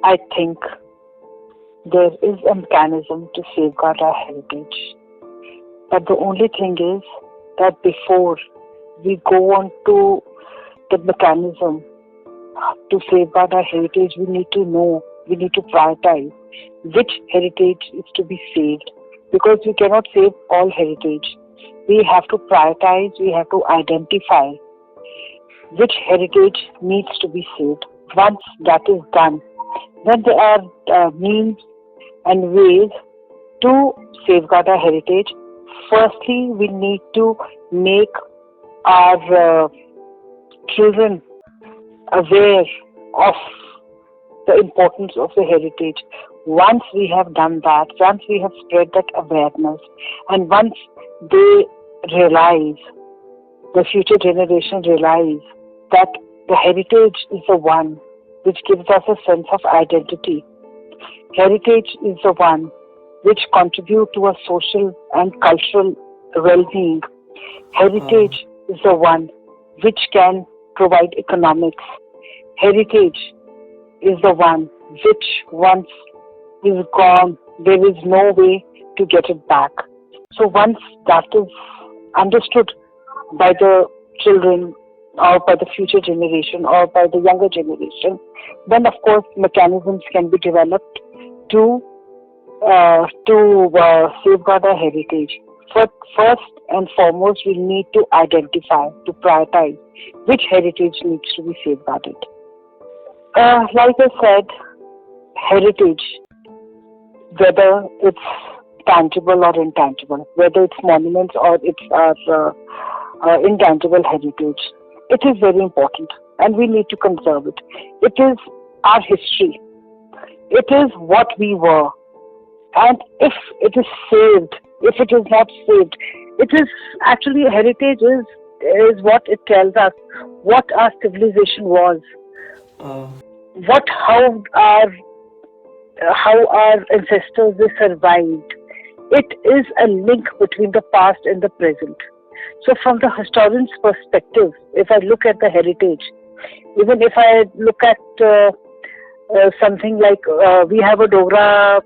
I think there is a mechanism to safeguard our heritage. But the only thing is that before we go on to the mechanism to safeguard our heritage, we need to know, we need to prioritize which heritage is to be saved. Because we cannot save all heritage. We have to prioritize, we have to identify which heritage needs to be saved. Once that is done, then there are means and ways to safeguard our heritage. Firstly, we need to make our children aware of the importance of the heritage. Once we have done that, once we have spread that awareness, and once they realize, the future generation realize that the heritage is the one which gives us a sense of identity. Heritage is the one which contributes to our social and cultural well-being. Heritage is the one which can provide economics. Heritage is the one which once is gone, there is no way to get it back. So once that is understood by the children or by the future generation or by the younger generation, then of course mechanisms can be developed to safeguard our heritage. First and foremost, we need to identify, to prioritize which heritage needs to be safeguarded. Like I said, heritage, whether it's tangible or intangible, whether it's monuments or it's our intangible heritage, it is very important and we need to conserve it. It is our history. It is what we were. And if it is saved, if it is not saved, it is actually heritage is what it tells us, what our civilization was, how our ancestors they survived. It is a link between the past and the present. So from the historian's perspective, if I look at the heritage, even if I look at something like we have a Dogra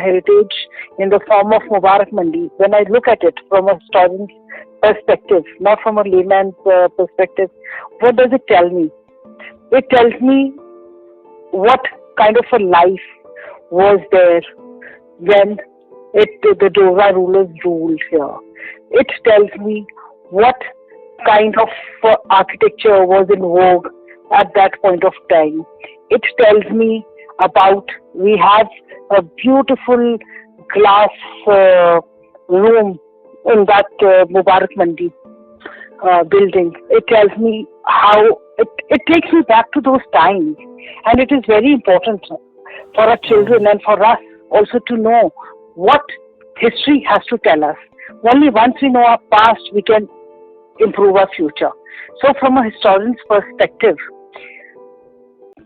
heritage in the form of Mubarak Mandi. When I look at it from a historian's perspective, not from a layman's perspective, what does it tell me? It tells me what kind of a life was there when the Dogra rulers ruled here. It tells me what kind of architecture was in vogue at that point of time. It tells me about, we have a beautiful glass room in that Mubarak Mandi building. It tells me how, it takes me back to those times. And it is very important for our children and for us also to know what history has to tell us. Only once we know our past, we can improve our future. So from a historian's perspective,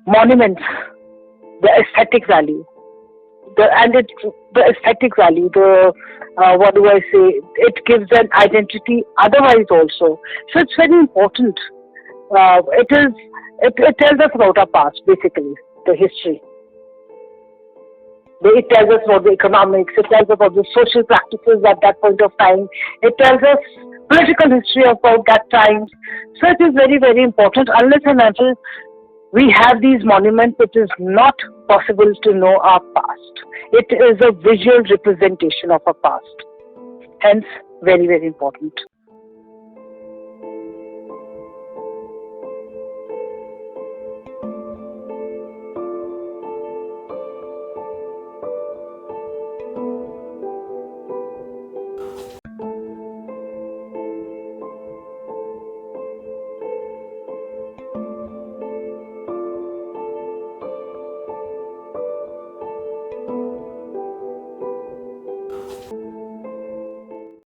monuments, the aesthetic value, the it gives an identity otherwise also. So it's very important. It tells us about our past, basically, the history. It tells us about the economics, it tells us about the social practices at that point of time, it tells us political history about that time. So it is very, very important. Unless and until we have these monuments, it is not possible to know our past. It is a visual representation of our past. Hence, very, very important.